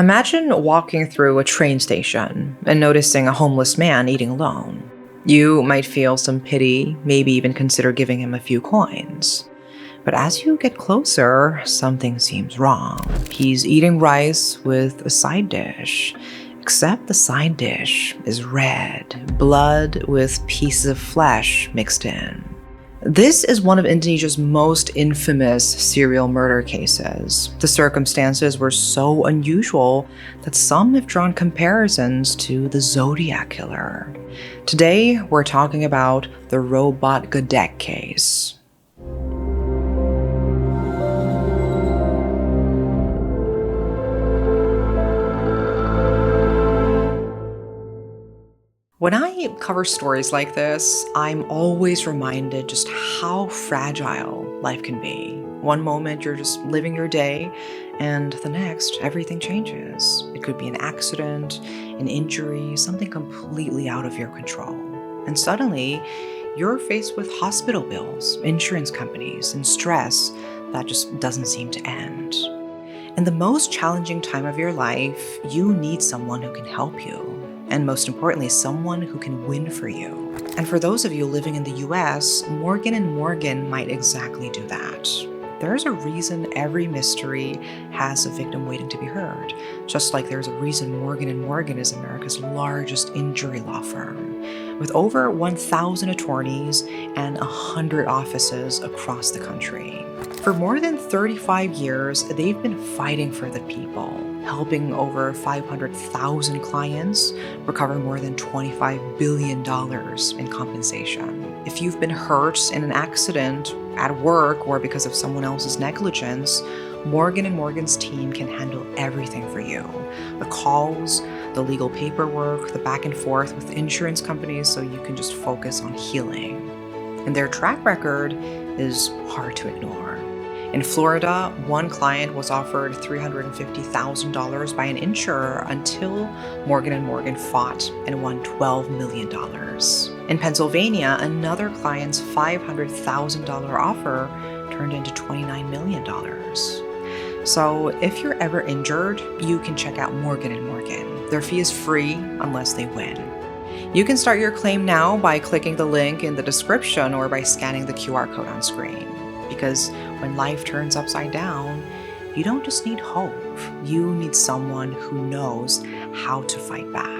Imagine walking through a train station and noticing a homeless man eating alone. You might feel some pity, maybe even consider giving him a few coins. But as you get closer, something seems wrong. He's eating rice with a side dish, except the side dish is red, blood with pieces of flesh mixed in. This is one of Indonesia's most infamous serial murder cases. The circumstances were so unusual that some have drawn comparisons to the Zodiac Killer. Today, we're talking about the robot Gedek case. When I cover stories like this, I'm always reminded just how fragile life can be. One moment you're just living your day, and the next, everything changes. It could be an accident, an injury, something completely out of your control. And suddenly, you're faced with hospital bills, insurance companies, and stress that just doesn't seem to end. In the most challenging time of your life, you need someone who can help you. And most importantly, someone who can win for you. And for those of you living in the US, Morgan & Morgan might exactly do that. There's a reason every mystery has a victim waiting to be heard, just like there's a reason Morgan & Morgan is America's largest injury law firm, with over 1,000 attorneys and 100 offices across the country. For more than 35 years, they've been fighting for the people, helping over 500,000 clients recover more than $25 billion in compensation. If you've been hurt in an accident, at work, or because of someone else's negligence, Morgan & Morgan's team can handle everything for you. The calls, the legal paperwork, the back and forth with insurance companies, so you can just focus on healing. And their track record is hard to ignore. In Florida, one client was offered $350,000 by an insurer until Morgan & Morgan fought and won $12 million. In Pennsylvania, another client's $500,000 offer turned into $29 million. So if you're ever injured, you can check out Morgan & Morgan. Their fee is free unless they win. You can start your claim now by clicking the link in the description or by scanning the QR code on screen. Because when life turns upside down, you don't just need hope, you need someone who knows how to fight back.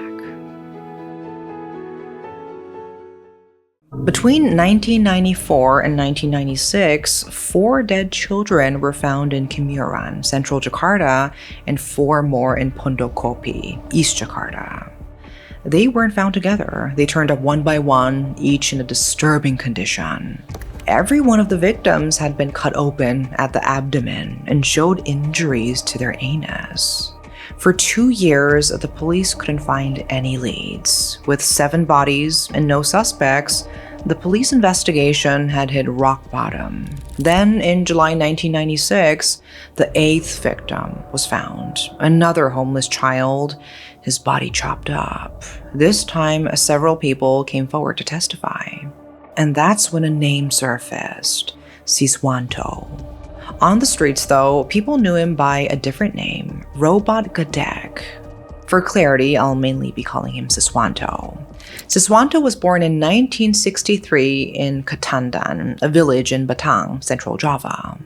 Between 1994 and 1996, 4 dead children were found in Kemiran, central Jakarta, and 4 more in Pondokopi, East Jakarta. They weren't found together. They turned up one by one, each in a disturbing condition. Every one of the victims had been cut open at the abdomen and showed injuries to their anus. For 2 years, the police couldn't find any leads. With 7 bodies and no suspects, the police investigation had hit rock bottom. Then, in July 1996, the 8th victim was found. Another homeless child, his body chopped up. This time, several people came forward to testify. And that's when a name surfaced, Siswanto. On the streets, though, people knew him by a different name, Robot Gedek. For clarity, I'll mainly be calling him Siswanto. Siswanto was born in 1963 in Ketandan, a village in Batang, Central Java.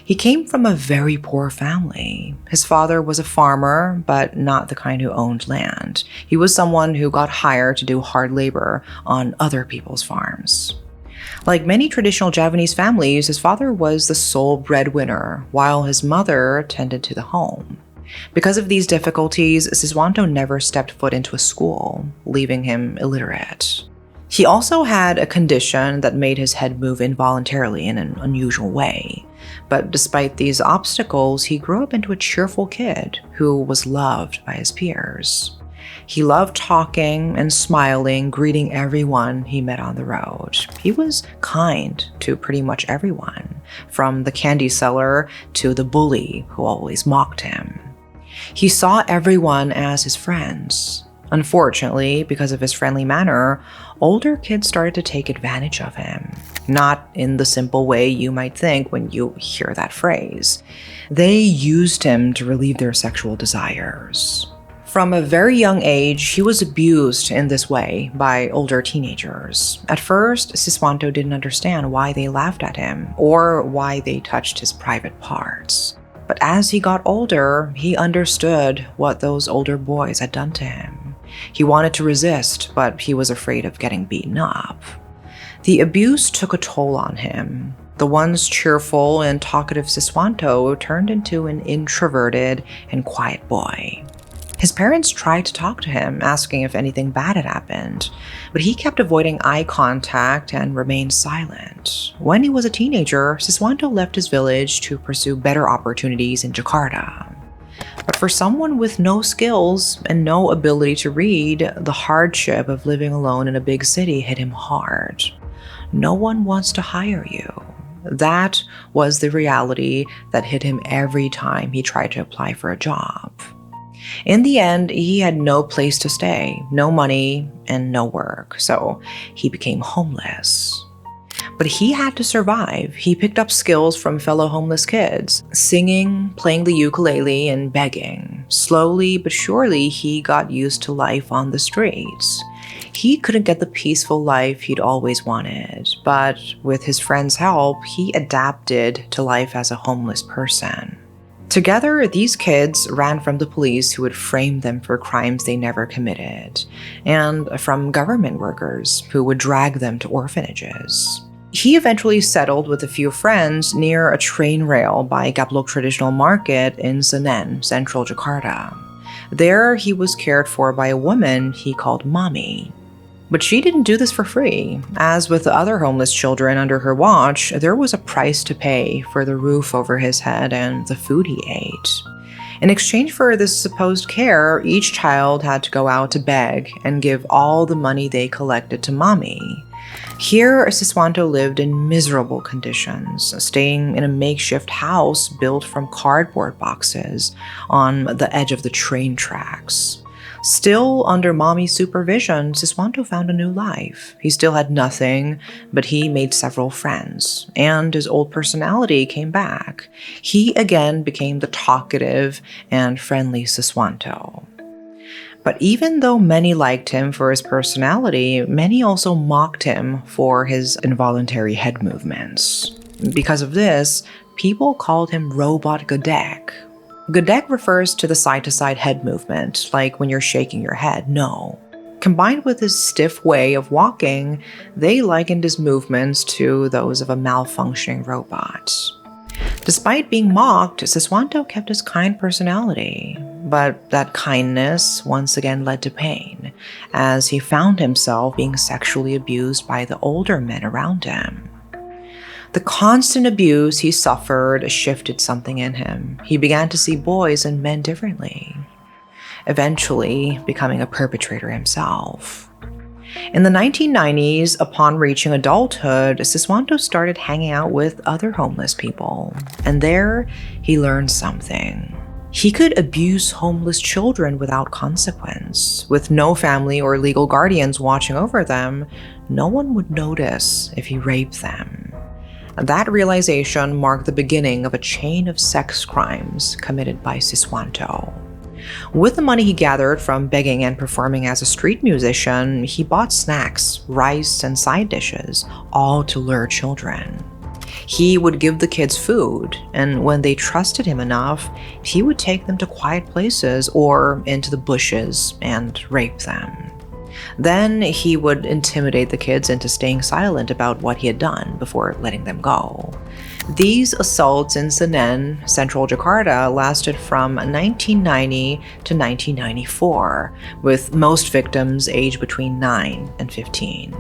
He came from a very poor family. His father was a farmer, but not the kind who owned land. He was someone who got hired to do hard labor on other people's farms. Like many traditional Javanese families, his father was the sole breadwinner, while his mother tended to the home. Because of these difficulties, Siswanto never stepped foot into a school, leaving him illiterate. He also had a condition that made his head move involuntarily in an unusual way. But despite these obstacles, he grew up into a cheerful kid who was loved by his peers. He loved talking and smiling, greeting everyone he met on the road. He was kind to pretty much everyone, from the candy seller to the bully who always mocked him. He saw everyone as his friends. Unfortunately, because of his friendly manner, older kids started to take advantage of him. Not in the simple way you might think when you hear that phrase. They used him to relieve their sexual desires. From a very young age, he was abused in this way by older teenagers. At first, Siswanto didn't understand why they laughed at him or why they touched his private parts. But as he got older, he understood what those older boys had done to him. He wanted to resist, but he was afraid of getting beaten up. The abuse took a toll on him. The once cheerful and talkative Siswanto turned into an introverted and quiet boy. His parents tried to talk to him, asking if anything bad had happened, but he kept avoiding eye contact and remained silent. When he was a teenager, Siswanto left his village to pursue better opportunities in Jakarta. But for someone with no skills and no ability to read, the hardship of living alone in a big city hit him hard. No one wants to hire you. That was the reality that hit him every time he tried to apply for a job. In the end, he had no place to stay, no money, and no work, so he became homeless. But he had to survive. He picked up skills from fellow homeless kids, singing, playing the ukulele, and begging. Slowly but surely, he got used to life on the streets. He couldn't get the peaceful life he'd always wanted, but with his friends' help, he adapted to life as a homeless person. Together, these kids ran from the police who would frame them for crimes they never committed, and from government workers who would drag them to orphanages. He eventually settled with a few friends near a train rail by Gaplok Traditional Market in Senen, central Jakarta. There, he was cared for by a woman he called Mommy. But she didn't do this for free. As with the other homeless children under her watch, there was a price to pay for the roof over his head and the food he ate. In exchange for this supposed care, each child had to go out to beg and give all the money they collected to Mommy. Here, Siswanto lived in miserable conditions, staying in a makeshift house built from cardboard boxes on the edge of the train tracks. Still under Mommy's supervision, Siswanto found a new life. He still had nothing, but he made several friends, and his old personality came back. He again became the talkative and friendly Siswanto. But even though many liked him for his personality, many also mocked him for his involuntary head movements. Because of this, people called him Robot Gedek. Gedek refers to the side-to-side head movement, like when you're shaking your head. No. Combined with his stiff way of walking, they likened his movements to those of a malfunctioning robot. Despite being mocked, Siswanto kept his kind personality, but that kindness once again led to pain, as he found himself being sexually abused by the older men around him. The constant abuse he suffered shifted something in him. He began to see boys and men differently, eventually becoming a perpetrator himself. In the 1990s, upon reaching adulthood, Siswanto started hanging out with other homeless people, and there he learned something. He could abuse homeless children without consequence. With no family or legal guardians watching over them, no one would notice if he raped them. That realization marked the beginning of a chain of sex crimes committed by Siswanto. With the money he gathered from begging and performing as a street musician, he bought snacks, rice, and side dishes, all to lure children. He would give the kids food, and when they trusted him enough, he would take them to quiet places or into the bushes and rape them. Then he would intimidate the kids into staying silent about what he had done before letting them go. These assaults in Senen, central Jakarta, lasted from 1990 to 1994, with most victims aged between 9 and 15.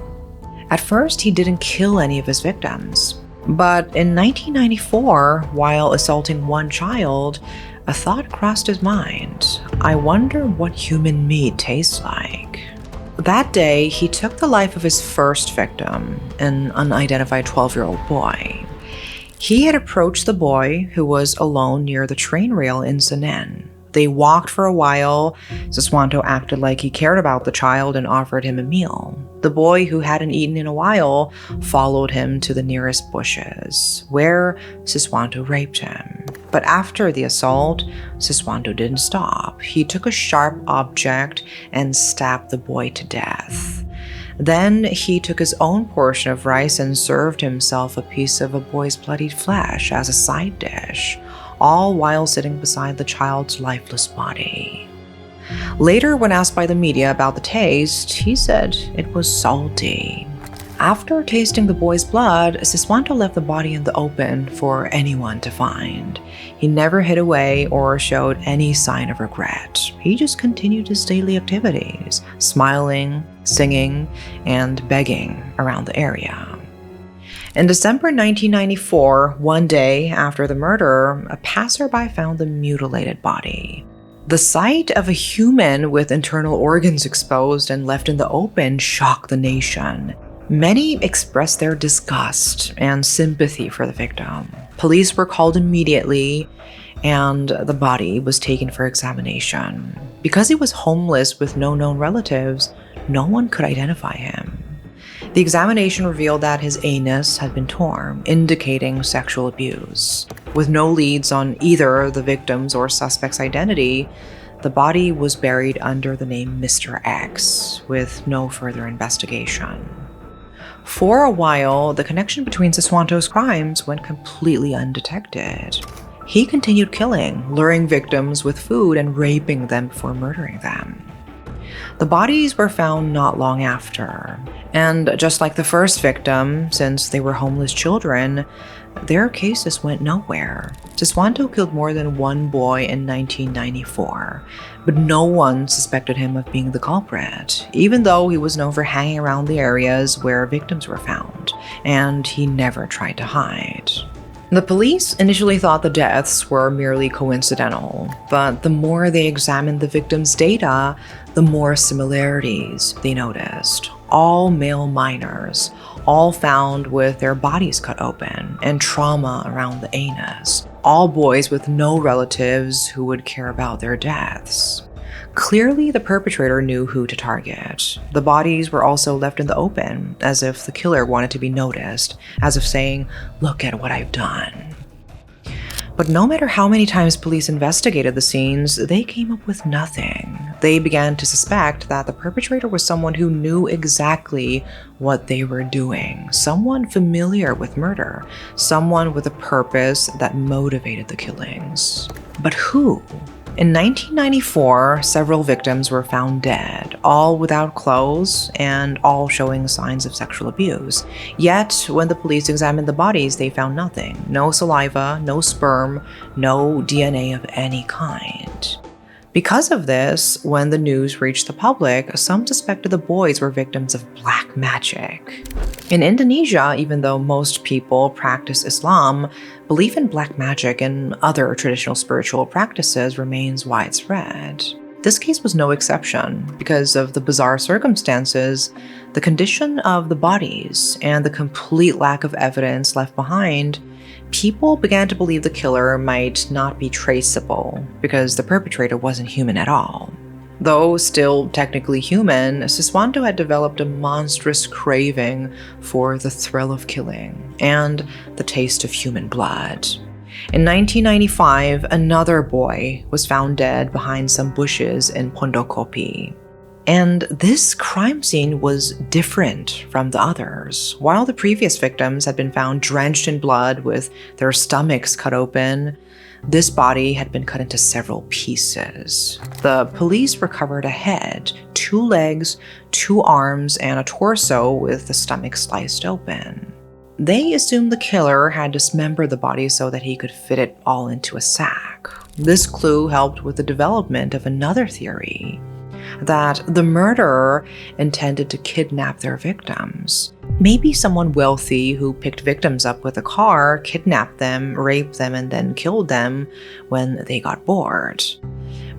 At first, he didn't kill any of his victims. But in 1994, while assaulting one child, a thought crossed his mind. I wonder what human meat tastes like. That day, he took the life of his first victim, an unidentified 12-year-old boy. He had approached the boy, who was alone near the train rail in Senen. They walked for a while. Siswanto acted like he cared about the child and offered him a meal. The boy, who hadn't eaten in a while, followed him to the nearest bushes, where Siswanto raped him. But after the assault, Siswanto didn't stop. He took a sharp object and stabbed the boy to death. Then he took his own portion of rice and served himself a piece of a boy's bloodied flesh as a side dish, all while sitting beside the child's lifeless body. Later, when asked by the media about the taste, he said it was salty. After tasting the boy's blood, Siswanto left the body in the open for anyone to find. He never hid away or showed any sign of regret. He just continued his daily activities, smiling, singing, and begging around the area. In December 1994, one day after the murder, a passerby found the mutilated body. The sight of a human with internal organs exposed and left in the open shocked the nation. Many expressed their disgust and sympathy for the victim. Police were called immediately, and the body was taken for examination. Because he was homeless with no known relatives, no one could identify him. The examination revealed that his anus had been torn, indicating sexual abuse. With no leads on either the victim's or suspect's identity, the body was buried under the name Mr. X, with no further investigation. For a while, the connection between Siswanto's crimes went completely undetected. He continued killing, luring victims with food and raping them before murdering them. The bodies were found not long after, and just like the first victim, since they were homeless children, their cases went nowhere. Siswanto killed more than one boy in 1994, but no one suspected him of being the culprit, even though he was known for hanging around the areas where victims were found, and he never tried to hide. The police initially thought the deaths were merely coincidental, but the more they examined the victims' data, the more similarities they noticed. All male minors, all found with their bodies cut open and trauma around the anus. All boys with no relatives who would care about their deaths. Clearly, the perpetrator knew who to target. The bodies were also left in the open, as if the killer wanted to be noticed, as if saying, "Look at what I've done." But no matter how many times police investigated the scenes, they came up with nothing. They began to suspect that the perpetrator was someone who knew exactly what they were doing, someone familiar with murder, someone with a purpose that motivated the killings. But who? In 1994, several victims were found dead, all without clothes and all showing signs of sexual abuse. Yet, when the police examined the bodies, they found nothing. No saliva, no sperm, no DNA of any kind. Because of this, when the news reached the public, some suspected the boys were victims of black magic. In Indonesia, even though most people practice Islam, belief in black magic and other traditional spiritual practices remains widespread. This case was no exception. Because of the bizarre circumstances, the condition of the bodies, and the complete lack of evidence left behind, people began to believe the killer might not be traceable because the perpetrator wasn't human at all. Though still technically human, Siswanto had developed a monstrous craving for the thrill of killing and the taste of human blood. In 1995, another boy was found dead behind some bushes in Pondokopi. And this crime scene was different from the others. While the previous victims had been found drenched in blood with their stomachs cut open, this body had been cut into several pieces. The police recovered a head, 2 legs, 2 arms, and a torso with the stomach sliced open. They assumed the killer had dismembered the body so that he could fit it all into a sack. This clue helped with the development of another theory, that the murderer intended to kidnap their victims. Maybe someone wealthy who picked victims up with a car, kidnapped them, raped them, and then killed them when they got bored.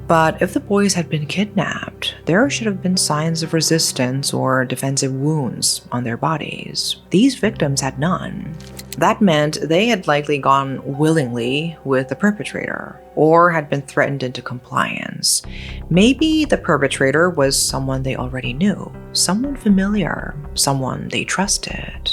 But if the boys had been kidnapped, there should have been signs of resistance or defensive wounds on their bodies. These victims had none. That meant they had likely gone willingly with the perpetrator or had been threatened into compliance. Maybe the perpetrator was someone they already knew, someone familiar, someone they trusted.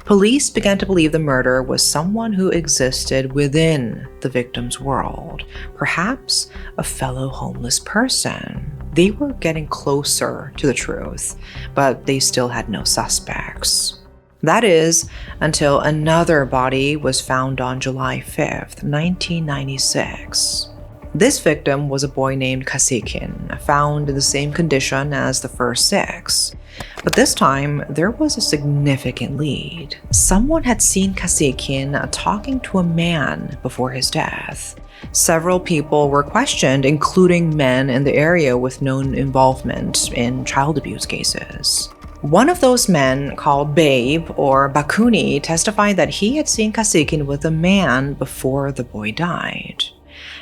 Police began to believe the murderer was someone who existed within the victim's world, perhaps a fellow homeless person. They were getting closer to the truth, but they still had no suspects. That is, until another body was found on July 5th, 1996. This victim was a boy named Kasikin, found in the same condition as the first six. But this time, there was a significant lead. Someone had seen Kasikin talking to a man before his death. Several people were questioned, including men in the area with known involvement in child abuse cases. One of those men, called Babe or Bakuni, testified that he had seen Kasikin with a man before the boy died.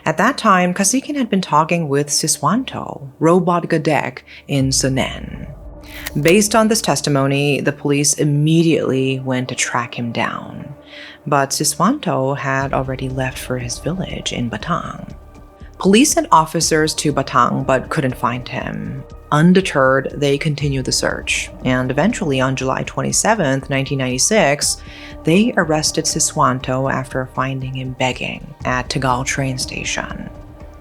At that time, Kasikin had been talking with Siswanto, robot Gedek, in Sunen. Based on this testimony, the police immediately went to track him down. But Siswanto had already left for his village in Batang. Police sent officers to Batang but couldn't find him. Undeterred, they continued the search, and eventually on July 27, 1996, they arrested Siswanto after finding him begging at Tagal train station.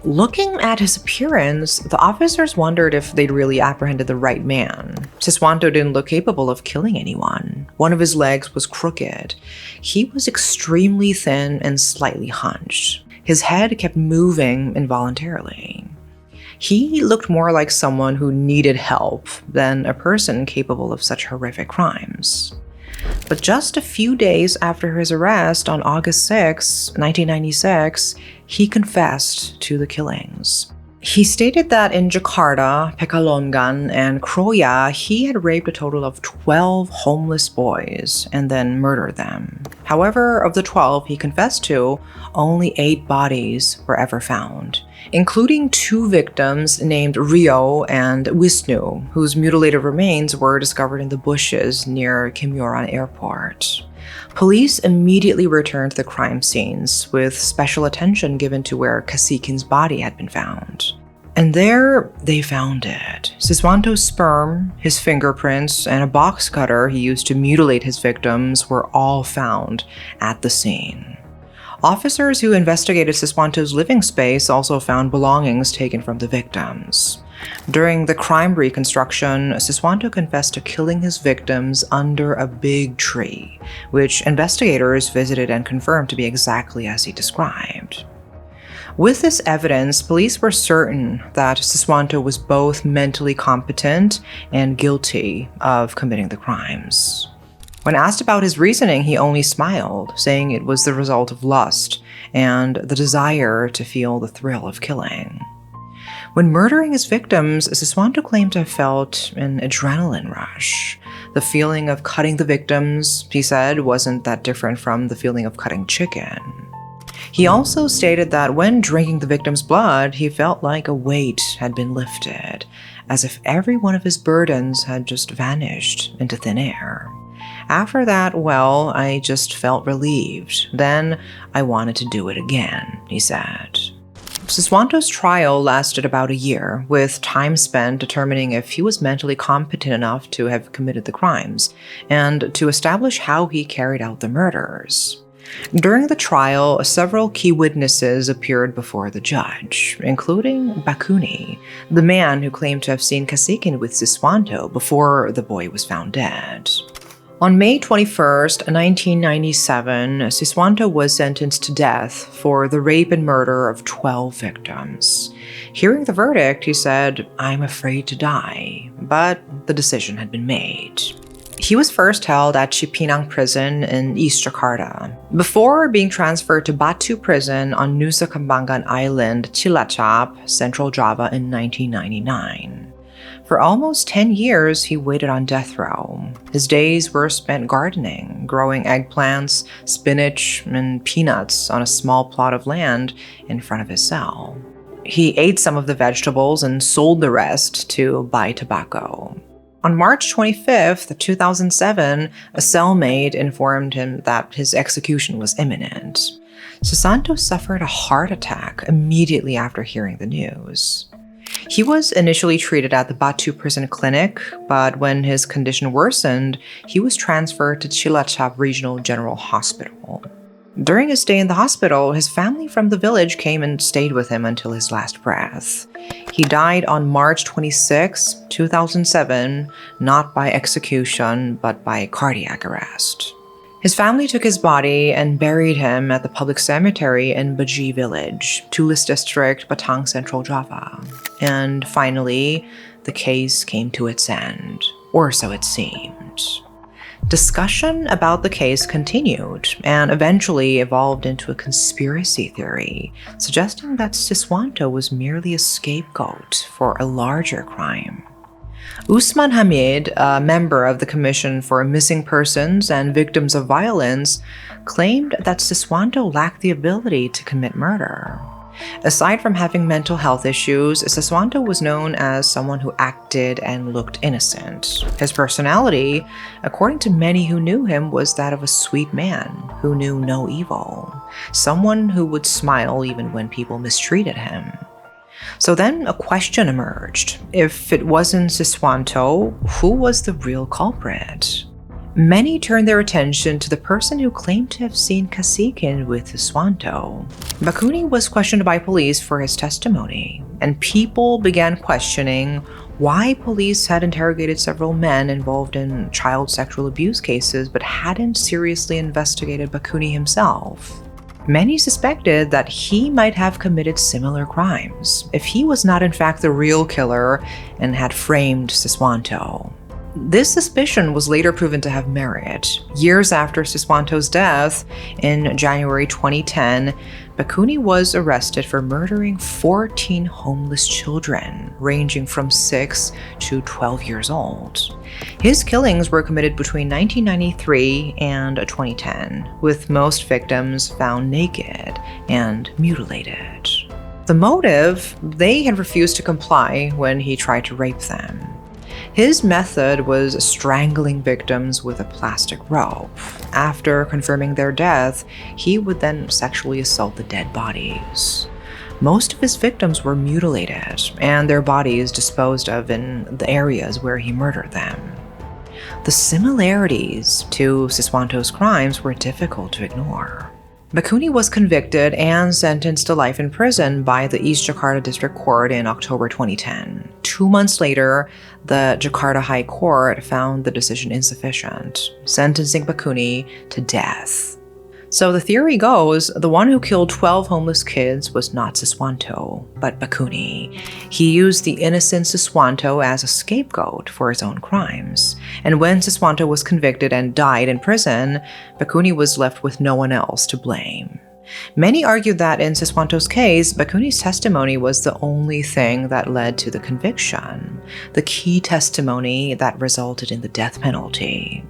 Looking at his appearance, the officers wondered if they'd really apprehended the right man. Siswanto didn't look capable of killing anyone. One of his legs was crooked. He was extremely thin and slightly hunched. His head kept moving involuntarily. He looked more like someone who needed help than a person capable of such horrific crimes. But just a few days after his arrest on August 6, 1996, he confessed to the killings. He stated that in Jakarta, Pekalongan, and Kroya, he had raped a total of 12 homeless boys and then murdered them. However, of the 12 he confessed to, only 8 bodies were ever found, including 2 victims named Rio and Wisnu, whose mutilated remains were discovered in the bushes near Kimyoran Airport. Police immediately returned to the crime scenes, with special attention given to where Kasikin's body had been found. And there, they found it. Siswanto's sperm, his fingerprints, and a box cutter he used to mutilate his victims were all found at the scene. Officers who investigated Siswanto's living space also found belongings taken from the victims. During the crime reconstruction, Siswanto confessed to killing his victims under a big tree, which investigators visited and confirmed to be exactly as he described. With this evidence, police were certain that Siswanto was both mentally competent and guilty of committing the crimes. When asked about his reasoning, he only smiled, saying it was the result of lust and the desire to feel the thrill of killing. When murdering his victims, Siswanto claimed to have felt an adrenaline rush. The feeling of cutting the victims, he said, wasn't that different from the feeling of cutting chicken. He also stated that when drinking the victim's blood, he felt like a weight had been lifted, as if every one of his burdens had just vanished into thin air. After that, well, I just felt relieved. Then I wanted to do it again, he said. Siswanto's trial lasted about a year, with time spent determining if he was mentally competent enough to have committed the crimes, and to establish how he carried out the murders. During the trial, several key witnesses appeared before the judge, including Bakuni, the man who claimed to have seen Kasikin with Siswanto before the boy was found dead. On May 21, 1997, Siswanto was sentenced to death for the rape and murder of 12 victims. Hearing the verdict, he said, "I'm afraid to die," but the decision had been made. He was first held at Cipinang Prison in East Jakarta, before being transferred to Batu Prison on Nusa Kambangan Island, Cilacap, Central Java in 1999. For almost 10 years, he waited on death row. His days were spent gardening, growing eggplants, spinach, and peanuts on a small plot of land in front of his cell. He ate some of the vegetables and sold the rest to buy tobacco. On March 25th, 2007, a cellmate informed him that his execution was imminent. Susanto suffered a heart attack immediately after hearing the news. He was initially treated at the Batu prison clinic, but when his condition worsened, he was transferred to Cilacap Regional General Hospital. During his stay in the hospital, his family from the village came and stayed with him until his last breath. He died on March 26, 2007, not by execution, but by cardiac arrest. His family took his body and buried him at the public cemetery in Baji village, Tulis district, Batang, Central Java. And finally, the case came to its end, or so it seemed. Discussion about the case continued and eventually evolved into a conspiracy theory, suggesting that Siswanto was merely a scapegoat for a larger crime. Usman Hamid, a member of the Commission for Missing Persons and Victims of Violence, claimed that Siswanto lacked the ability to commit murder. Aside from having mental health issues, Siswanto was known as someone who acted and looked innocent. His personality, according to many who knew him, was that of a sweet man who knew no evil, someone who would smile even when people mistreated him. So then a question emerged. If it wasn't Siswanto, who was the real culprit? Many turned their attention to the person who claimed to have seen Kasikin with Siswanto. Bakuni was questioned by police for his testimony, and people began questioning why police had interrogated several men involved in child sexual abuse cases but hadn't seriously investigated Bakuni himself. Many suspected that he might have committed similar crimes if he was not in fact the real killer and had framed Siswanto. This suspicion was later proven to have merit. Years after Siswanto's death, in January 2010, Bakuni was arrested for murdering 14 homeless children, ranging from 6 to 12 years old. His killings were committed between 1993 and 2010, with most victims found naked and mutilated. The motive, they had refused to comply when he tried to rape them. His method was strangling victims with a plastic rope. After confirming their death, he would then sexually assault the dead bodies. Most of his victims were mutilated and their bodies disposed of in the areas where he murdered them. The similarities to Siswanto's crimes were difficult to ignore. Bakuni was convicted and sentenced to life in prison by the East Jakarta District Court in October 2010. 2 months later, the Jakarta High Court found the decision insufficient, sentencing Bakuni to death. So the theory goes, the one who killed 12 homeless kids was not Siswanto, but Bakuni. He used the innocent Siswanto as a scapegoat for his own crimes. And when Siswanto was convicted and died in prison, Bakuni was left with no one else to blame. Many argued that in Siswanto's case, Bakuni's testimony was the only thing that led to the conviction, the key testimony that resulted in the death penalty.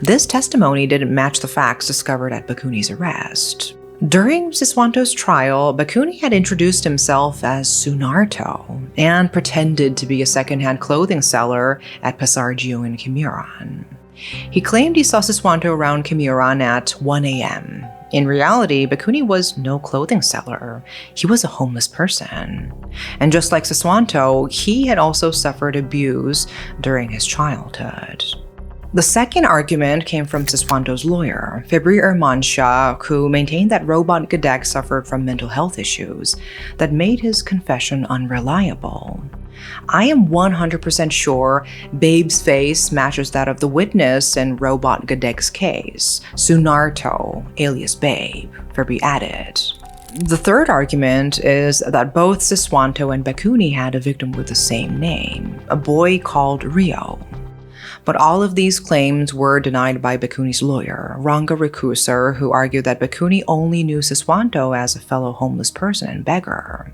This testimony didn't match the facts discovered at Bakuni's arrest. During Siswanto's trial, Bakuni had introduced himself as Sunarto and pretended to be a secondhand clothing seller at Pasar Gio in Kemiran. He claimed he saw Siswanto around Kemiran at 1 a.m. In reality, Bakuni was no clothing seller. He was a homeless person. And just like Siswanto, he had also suffered abuse during his childhood. The second argument came from Siswanto's lawyer, Febri Irmansyah, who maintained that robot Gedek suffered from mental health issues that made his confession unreliable. I am 100% sure Babe's face matches that of the witness in robot Gedek's case, Sunarto, alias Babe, Febri added. The third argument is that both Siswanto and Bakuni had a victim with the same name, a boy called Rio. But all of these claims were denied by Bakuni's lawyer, Rangga Recusar, who argued that Bakuni only knew Siswanto as a fellow homeless person and beggar.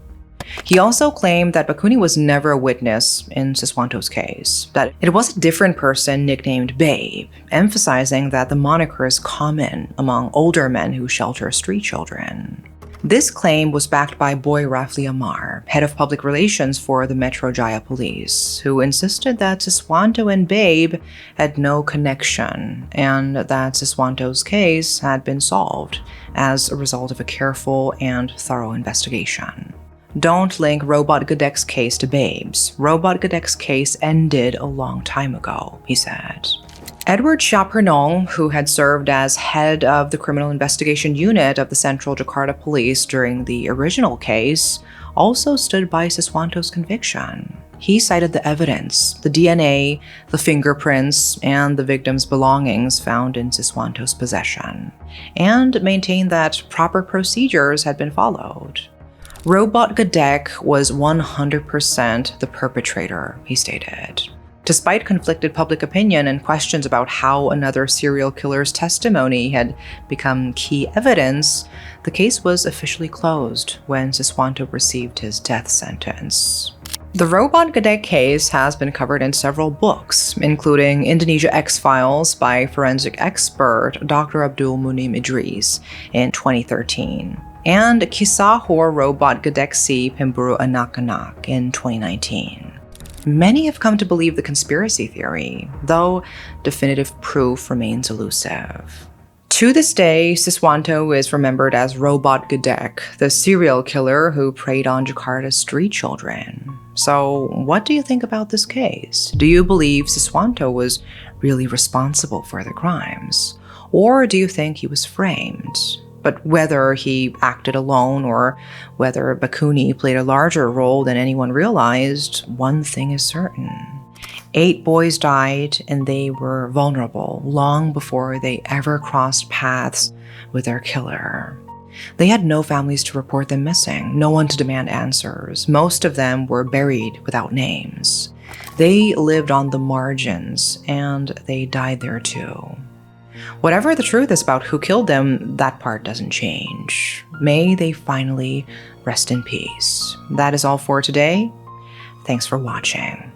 He also claimed that Bakuni was never a witness in Siswanto's case, that it was a different person nicknamed Babe, emphasizing that the moniker is common among older men who shelter street children. This claim was backed by Boy Rafli Amar, head of public relations for the Metro Jaya police, who insisted that Siswanto and Babe had no connection and that Siswanto's case had been solved as a result of a careful and thorough investigation. Don't link Robot Gedek's case to Babe's. Robot Gedek's case ended a long time ago, he said. Edward Shapernong, who had served as head of the criminal investigation unit of the Central Jakarta Police during the original case, also stood by Siswanto's conviction. He cited the evidence, the DNA, the fingerprints, and the victim's belongings found in Siswanto's possession, and maintained that proper procedures had been followed. Robot Gedek was 100% the perpetrator, he stated. Despite conflicted public opinion and questions about how another serial killer's testimony had become key evidence, the case was officially closed when Siswanto received his death sentence. The Robot Gedek case has been covered in several books, including Indonesia X-Files by forensic expert Dr. Abdul Munim Idris in 2013, and Kisah Hor Robot Gedek Si Pemburu Anak-Anak in 2019. Many have come to believe the conspiracy theory, though definitive proof remains elusive. To this day, Siswanto is remembered as Robot Gedek, the serial killer who preyed on Jakarta's street children. So, what do you think about this case? Do you believe Siswanto was really responsible for the crimes? Or do you think he was framed? But whether he acted alone or whether Bakuni played a larger role than anyone realized, one thing is certain. 8 boys died, and they were vulnerable long before they ever crossed paths with their killer. They had no families to report them missing, no one to demand answers. Most of them were buried without names. They lived on the margins, and they died there too. Whatever the truth is about who killed them, that part doesn't change. May they finally rest in peace. That is all for today. Thanks for watching.